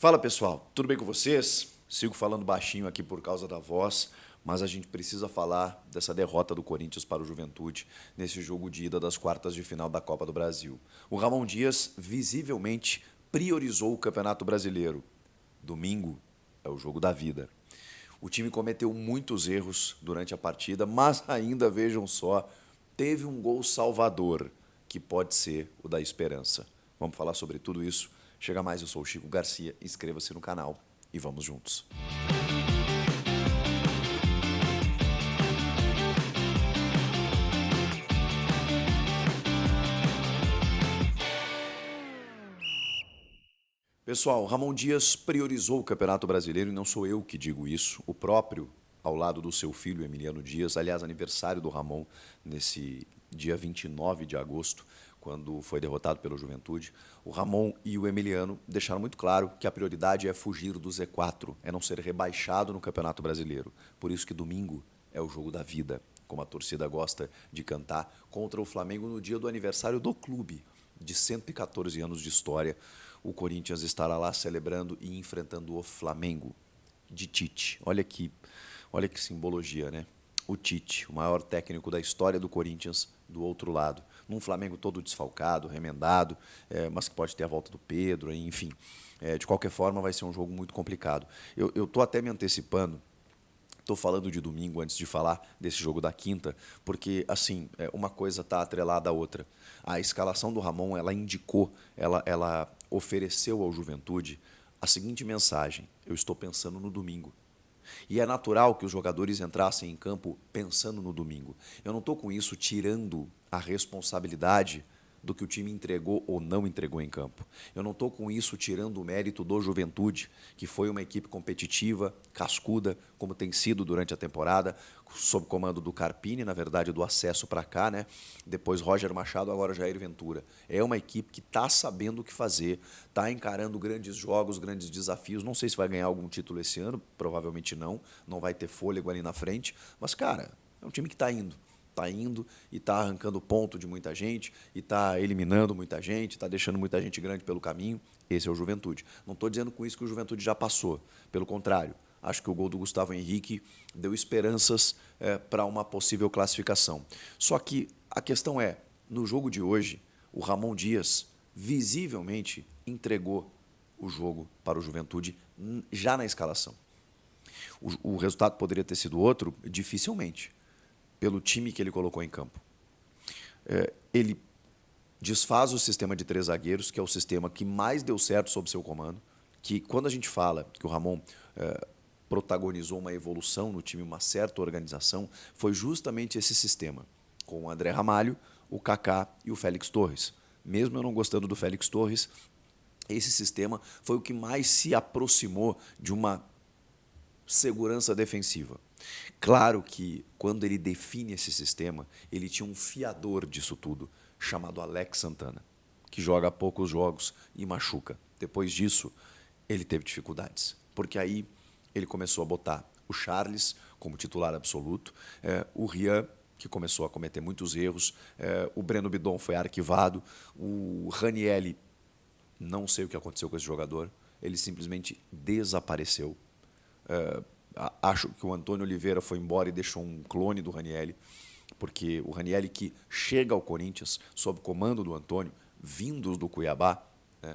Fala pessoal, tudo bem com vocês? Sigo falando baixinho aqui por causa da voz, mas a gente precisa falar dessa derrota do Corinthians para o Juventude nesse jogo de ida das quartas de final da Copa do Brasil. O Ramon Dias visivelmente priorizou o Campeonato Brasileiro. Domingo é o jogo da vida. O time cometeu muitos erros durante a partida, mas ainda, vejam só, teve um gol salvador, que pode ser o da esperança. Vamos falar sobre tudo isso. Chega mais, eu sou o Chico Garcia, inscreva-se no canal e vamos juntos. Pessoal, Ramon Dias priorizou o Campeonato Brasileiro e não sou eu que digo isso. O próprio, ao lado do seu filho Emiliano Dias, aliás, aniversário do Ramon, nesse dia 29 de agosto, quando foi derrotado pelo Juventude, o Ramon e o Emiliano deixaram muito claro que a prioridade é fugir do Z4, é não ser rebaixado no Campeonato Brasileiro. Por isso que domingo é o jogo da vida, como a torcida gosta de cantar, contra o Flamengo no dia do aniversário do clube, de 114 anos de história. O Corinthians estará lá celebrando e enfrentando o Flamengo de Tite. Olha que simbologia, né? O Tite, o maior técnico da história do Corinthians, do outro lado. Num Flamengo todo desfalcado, remendado, mas que pode ter a volta do Pedro, enfim. De qualquer forma, vai ser um jogo muito complicado. Eu estou até me antecipando. Estou falando de domingo antes de falar desse jogo da quinta, porque assim uma coisa está atrelada à outra. A escalação do Ramon, ela indicou, ela ofereceu ao Juventude a seguinte mensagem: eu estou pensando no domingo. E é natural que os jogadores entrassem em campo pensando no domingo. Eu não estou com isso tirando a responsabilidade do que o time entregou ou não entregou em campo. Eu não estou com isso tirando o mérito do Juventude, que foi uma equipe competitiva, cascuda, como tem sido durante a temporada, sob comando do Carpini, na verdade, do acesso para cá, né? Depois Roger Machado, agora Jair Ventura. É uma equipe que está sabendo o que fazer, está encarando grandes jogos, grandes desafios. Não sei se vai ganhar algum título esse ano, provavelmente não vai ter fôlego ali na frente, mas, cara, é um time que está indo. Está indo e está arrancando ponto de muita gente, e está eliminando muita gente, está deixando muita gente grande pelo caminho. Esse é o Juventude. Não estou dizendo com isso que o Juventude já passou. Pelo contrário, acho que o gol do Gustavo Henrique deu esperanças para uma possível classificação. Só que a questão é, no jogo de hoje, o Ramon Dias visivelmente entregou o jogo para o Juventude já na escalação. O resultado poderia ter sido outro? Dificilmente, pelo time que ele colocou em campo. Ele desfaz o sistema de 3 zagueiros, que é o sistema que mais deu certo sob seu comando, que quando a gente fala que o Ramon protagonizou uma evolução no time, uma certa organização, foi justamente esse sistema, com o André Ramalho, o Kaká e o Félix Torres. Mesmo eu não gostando do Félix Torres, esse sistema foi o que mais se aproximou de uma segurança defensiva. Claro que, quando ele define esse sistema, ele tinha um fiador disso tudo, chamado Alex Santana, que joga poucos jogos e machuca. Depois disso, ele teve dificuldades, porque aí ele começou a botar o Charles como titular absoluto, o Rian, que começou a cometer muitos erros, o Breno Bidon foi arquivado, o Ranielli, não sei o que aconteceu com esse jogador, ele simplesmente desapareceu. Acho que o Antônio Oliveira foi embora e deixou um clone do Ranielli, porque o Ranielli, que chega ao Corinthians sob comando do Antônio, vindos do Cuiabá, né,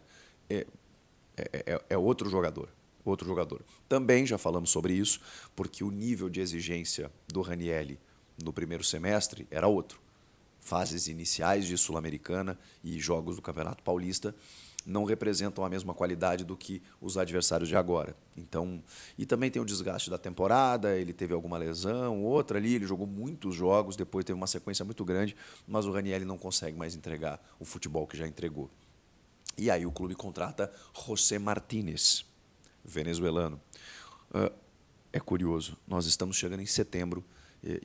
é outro jogador. Outro jogador. Também já falamos sobre isso, porque o nível de exigência do Ranielli no primeiro semestre era outro. Fases iniciais de Sul-Americana e jogos do Campeonato Paulista não representam a mesma qualidade do que os adversários de agora. Então, e também tem o desgaste da temporada, ele teve alguma lesão, outra ali, ele jogou muitos jogos, depois teve uma sequência muito grande, mas o Ranielli não consegue mais entregar o futebol que já entregou. E aí o clube contrata José Martínez, venezuelano. É curioso, nós estamos chegando em setembro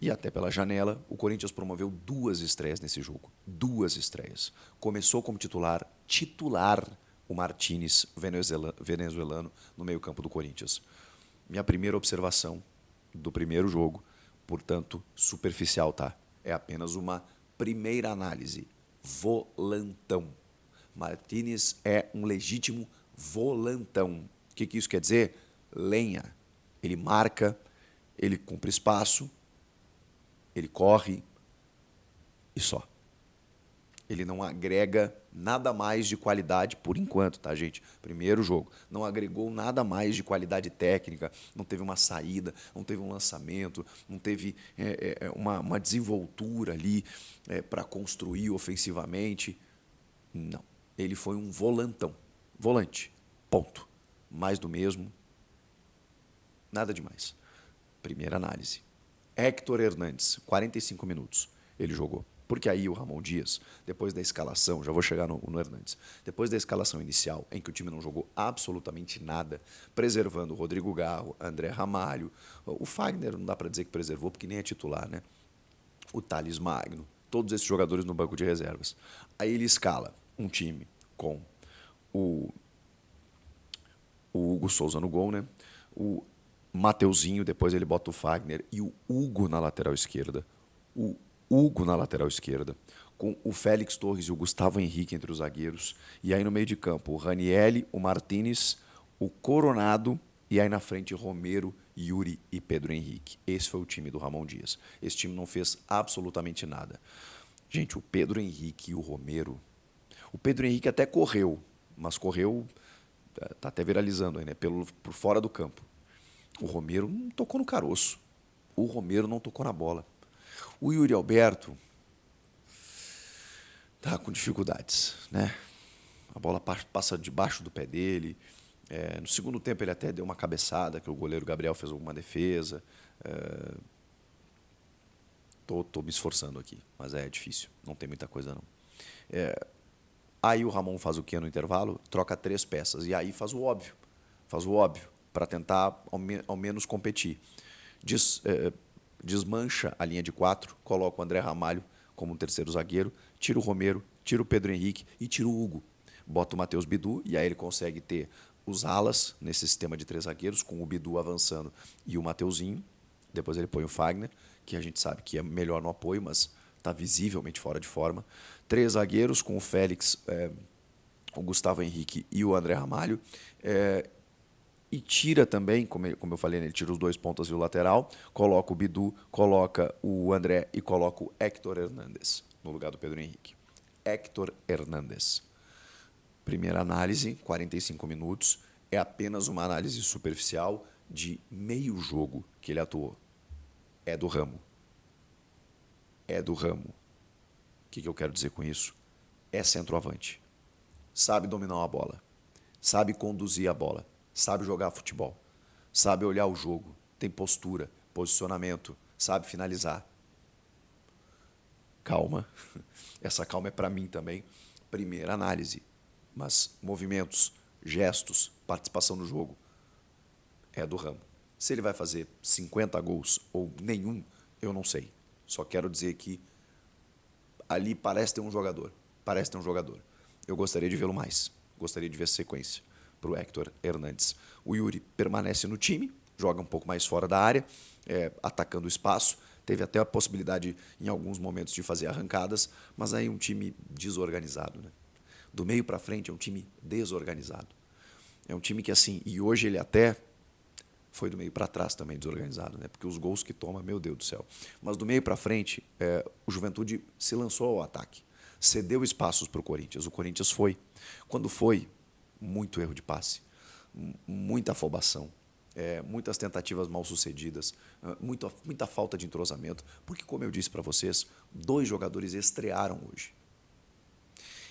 e até pela janela, o Corinthians promoveu 2 estreias nesse jogo. 2 estreias. Começou como titular o Martínez, venezuelano, no meio-campo do Corinthians. Minha primeira observação do primeiro jogo, portanto, superficial, tá? É apenas uma primeira análise. Volantão. Martínez é um legítimo volantão. que isso quer dizer? Lenha. Ele marca, ele cumpre espaço, ele corre e só. Ele não agrega nada mais de qualidade por enquanto, tá, gente? Primeiro jogo. Não agregou nada mais de qualidade técnica, não teve uma saída, não teve um lançamento, não teve uma desenvoltura ali para construir ofensivamente. Não. Ele foi um volantão. Volante. Ponto. Mais do mesmo. Nada demais. Primeira análise. Héctor Hernandes, 45 minutos ele jogou. Porque aí o Ramon Dias, depois da escalação, já vou chegar no Hernandes, depois da escalação inicial, em que o time não jogou absolutamente nada, preservando o Rodrigo Garro, André Ramalho, o Fagner não dá para dizer que preservou, porque nem é titular, né? O Thales Magno, todos esses jogadores no banco de reservas. Aí ele escala um time com o Hugo Souza no gol, né? O Mateuzinho, depois ele bota o Fagner e o Hugo na lateral esquerda. O Hugo na lateral esquerda, com o Félix Torres e o Gustavo Henrique entre os zagueiros. E aí no meio de campo, o Ranielli, o Martínez, o Coronado e aí na frente Romero, Yuri e Pedro Henrique. Esse foi o time do Ramon Dias. Esse time não fez absolutamente nada. Gente, o Pedro Henrique e o Romero... O Pedro Henrique até correu, mas correu... Está até viralizando aí, né? Por fora do campo. O Romero não tocou no caroço. O Romero não tocou na bola. O Yuri Alberto tá com dificuldades, né? A bola passa debaixo do pé dele. No segundo tempo ele até deu uma cabeçada, que o goleiro Gabriel fez alguma defesa. Tô me esforçando aqui, mas é difícil. Não tem muita coisa, não. Aí o Ramon faz o quê no intervalo? Troca 3 peças. E aí faz o óbvio. Faz o óbvio, para tentar ao menos competir. Desmancha a linha de 4, coloca o André Ramalho como um terceiro zagueiro, tira o Romero, tira o Pedro Henrique e tira o Hugo. Bota o Matheus Bidu e aí ele consegue ter os alas nesse sistema de 3 zagueiros, com o Bidu avançando e o Mateuzinho. Depois ele põe o Fagner, que a gente sabe que é melhor no apoio, mas está visivelmente fora de forma. 3 zagueiros com o Félix, o Gustavo Henrique e o André Ramalho. E tira também, como eu falei, ele tira os 2 pontas e o lateral, coloca o Bidu, coloca o André e coloca o Héctor Hernandes no lugar do Pedro Henrique. Héctor Hernandes. Primeira análise, 45 minutos, é apenas uma análise superficial de meio jogo que ele atuou. É do ramo. É do ramo. O que eu quero dizer com isso? É centroavante. Sabe dominar a bola. Sabe conduzir a bola. Sabe jogar futebol, sabe olhar o jogo, tem postura, posicionamento, sabe finalizar. Calma, essa calma é para mim também. Primeira análise, mas movimentos, gestos, participação no jogo, é do ramo. Se ele vai fazer 50 gols ou nenhum, eu não sei. Só quero dizer que ali parece ter um jogador, Eu gostaria de vê-lo mais, gostaria de ver sequência para o Héctor Hernandes. O Yuri permanece no time, joga um pouco mais fora da área, atacando o espaço. Teve até a possibilidade, em alguns momentos, de fazer arrancadas, mas aí um time desorganizado, né? Do meio para frente é um time desorganizado. É um time que, assim, e hoje ele até foi do meio para trás também desorganizado, né? Porque os gols que toma, meu Deus do céu. Mas do meio para frente, o Juventude se lançou ao ataque, cedeu espaços para o Corinthians. O Corinthians foi. Quando foi, muito erro de passe, muita afobação, muitas tentativas mal sucedidas, muita falta de entrosamento, porque, como eu disse para vocês, 2 jogadores estrearam hoje.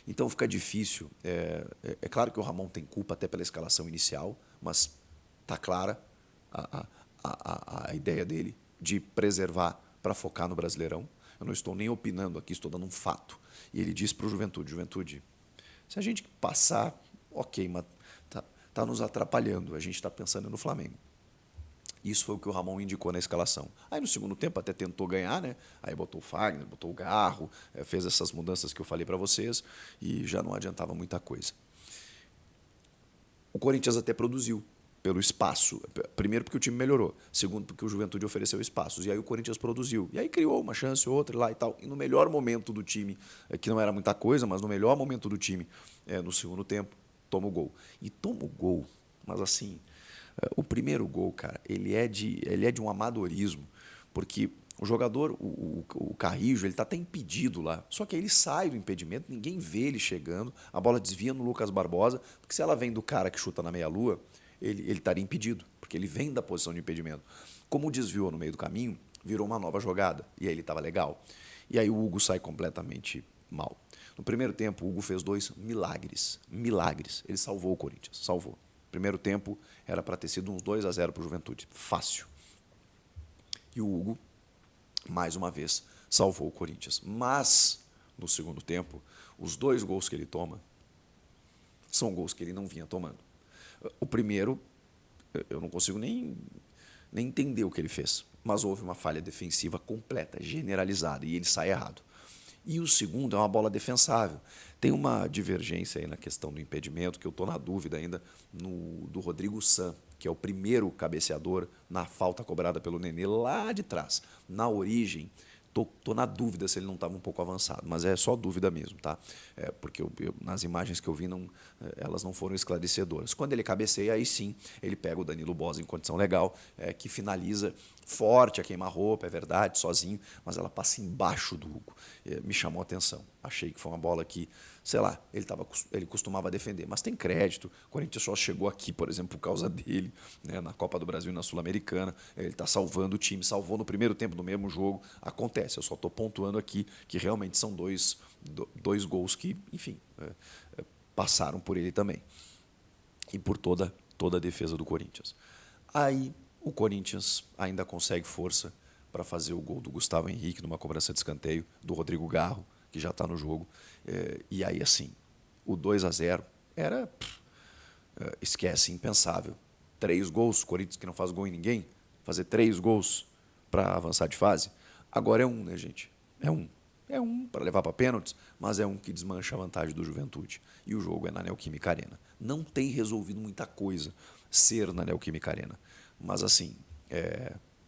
Então fica difícil. É claro que o Ramon tem culpa até pela escalação inicial, mas está clara a ideia dele de preservar para focar no Brasileirão. Eu não estou nem opinando aqui, estou dando um fato. E ele disse para o Juventude, se a gente passar, ok, mas tá nos atrapalhando, a gente está pensando no Flamengo. Isso foi o que o Ramon indicou na escalação. Aí no segundo tempo até tentou ganhar, né? Aí botou o Fagner, botou o Garro, fez essas mudanças que eu falei para vocês e já não adiantava muita coisa. O Corinthians até produziu pelo espaço. Primeiro porque o time melhorou, segundo porque o Juventude ofereceu espaços. E aí o Corinthians produziu. E aí criou uma chance, outra lá e tal. E no melhor momento do time, que não era muita coisa, mas no melhor momento do time, no segundo tempo, toma o gol. E toma o gol mas assim, o primeiro gol, cara, ele é de um amadorismo, porque o jogador, o Carrijo, ele está até impedido lá. Só que aí ele sai do impedimento, ninguém vê ele chegando, a bola desvia no Lucas Barbosa, porque se ela vem do cara que chuta na meia-lua, ele estaria impedido, porque ele vem da posição de impedimento. Como desviou no meio do caminho, virou uma nova jogada, e aí ele estava legal. E aí o Hugo sai completamente mal. No primeiro tempo, o Hugo fez 2 milagres. Milagres. Ele salvou o Corinthians. Salvou. Primeiro tempo era para ter sido uns 2-0 para o Juventude. Fácil. E o Hugo, mais uma vez, salvou o Corinthians. Mas, no segundo tempo, os 2 gols que ele toma são gols que ele não vinha tomando. O primeiro, eu não consigo nem entender o que ele fez, mas houve uma falha defensiva completa, generalizada, e ele sai errado. E o segundo é uma bola defensável. Tem uma divergência aí na questão do impedimento, que eu estou na dúvida ainda, do Rodrigo San, que é o primeiro cabeceador na falta cobrada pelo Nenê lá de trás. Na origem, tô na dúvida se ele não estava um pouco avançado, mas é só dúvida mesmo, tá? Porque nas imagens que eu vi, elas não foram esclarecedoras. Quando ele cabeceia, aí sim, ele pega o Danilo Bosa em condição legal, que finaliza forte a queima-roupa, é verdade, sozinho, mas ela passa embaixo do Hugo. Me chamou a atenção. Achei que foi uma bola que, sei lá, ele costumava defender, mas tem crédito. O Corinthians só chegou aqui, por exemplo, por causa dele, né, na Copa do Brasil e na Sul-Americana. Ele está salvando o time, salvou no primeiro tempo do mesmo jogo. Acontece, eu só estou pontuando aqui que realmente são dois gols que, enfim, passaram por ele também. E por toda a defesa do Corinthians. Aí o Corinthians ainda consegue força para fazer o gol do Gustavo Henrique numa cobrança de escanteio, do Rodrigo Garro, que já está no jogo. E aí, assim, o 2-0 era, esquece, impensável. 3 gols, Corinthians que não faz gol em ninguém, fazer 3 gols para avançar de fase. Agora é 1, né, gente? É 1. É 1 para levar para pênaltis, mas é 1 que desmancha a vantagem do Juventude. E o jogo é na Neoquímica Arena. Não tem resolvido muita coisa ser na Neoquímica Arena. Mas, assim,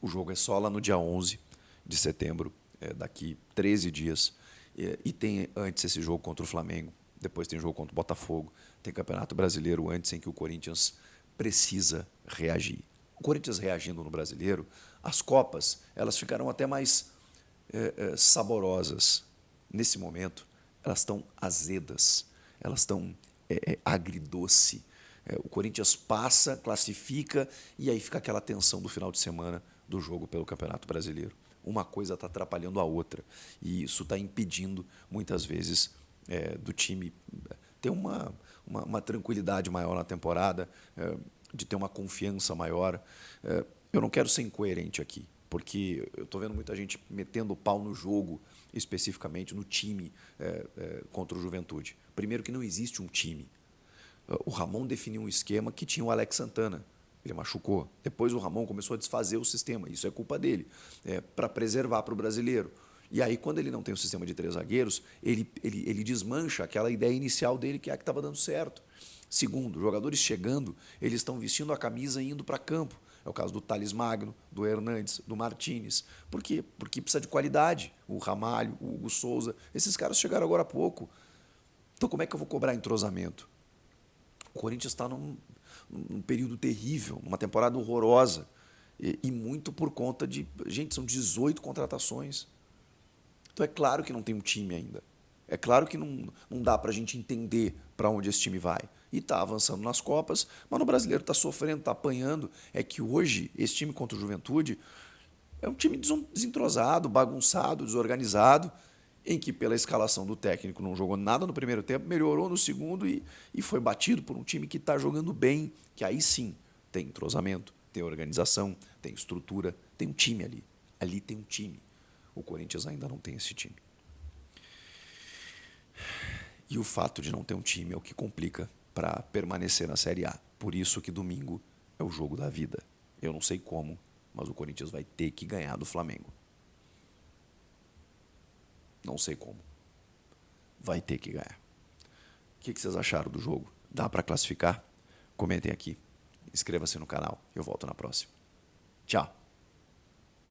o jogo é só lá no dia 11 de setembro, daqui 13 dias. E tem antes esse jogo contra o Flamengo, depois tem jogo contra o Botafogo, tem Campeonato Brasileiro antes em que o Corinthians precisa reagir. O Corinthians reagindo no Brasileiro, as Copas elas ficarão até mais saborosas. Nesse momento, elas estão azedas, elas estão agridoce. O Corinthians passa, classifica, e aí fica aquela tensão do final de semana do jogo pelo Campeonato Brasileiro. Uma coisa está atrapalhando a outra, e isso está impedindo, muitas vezes, do time ter uma tranquilidade maior na temporada, de ter uma confiança maior. Eu não quero ser incoerente aqui, porque eu estou vendo muita gente metendo o pau no jogo, especificamente no time contra o Juventude. Primeiro que não existe um time. O Ramon definiu um esquema que tinha o Alex Santana. Ele machucou. Depois o Ramon começou a desfazer o sistema. Isso é culpa dele, para preservar para o brasileiro. E aí, quando ele não tem o sistema de 3 zagueiros, ele desmancha aquela ideia inicial dele, que é a que estava dando certo. Segundo, jogadores chegando, eles estão vestindo a camisa e indo para campo. É o caso do Thales Magno, do Hernandes, do Martínez. Por quê? Porque precisa de qualidade. O Ramalho, o Hugo Souza, esses caras chegaram agora há pouco. Então, como é que eu vou cobrar entrosamento? O Corinthians está num período terrível, numa temporada horrorosa, e muito por conta de... Gente, são 18 contratações. Então é claro que não tem um time ainda. É claro que não dá para a gente entender para onde esse time vai. E está avançando nas Copas, mas no Brasileiro está sofrendo, está apanhando. É que hoje, esse time contra o Juventude é um time desentrosado, bagunçado, desorganizado, em que, pela escalação do técnico, não jogou nada no primeiro tempo, melhorou no segundo e foi batido por um time que está jogando bem, que aí sim tem entrosamento, tem organização, tem estrutura, tem um time ali. Ali tem um time. O Corinthians ainda não tem esse time. E o fato de não ter um time é o que complica para permanecer na Série A. Por isso que domingo é o jogo da vida. Eu não sei como, mas o Corinthians vai ter que ganhar do Flamengo. Não sei como. Vai ter que ganhar. O que vocês acharam do jogo? Dá para classificar? Comentem aqui. Inscreva-se no canal. Eu volto na próxima. Tchau.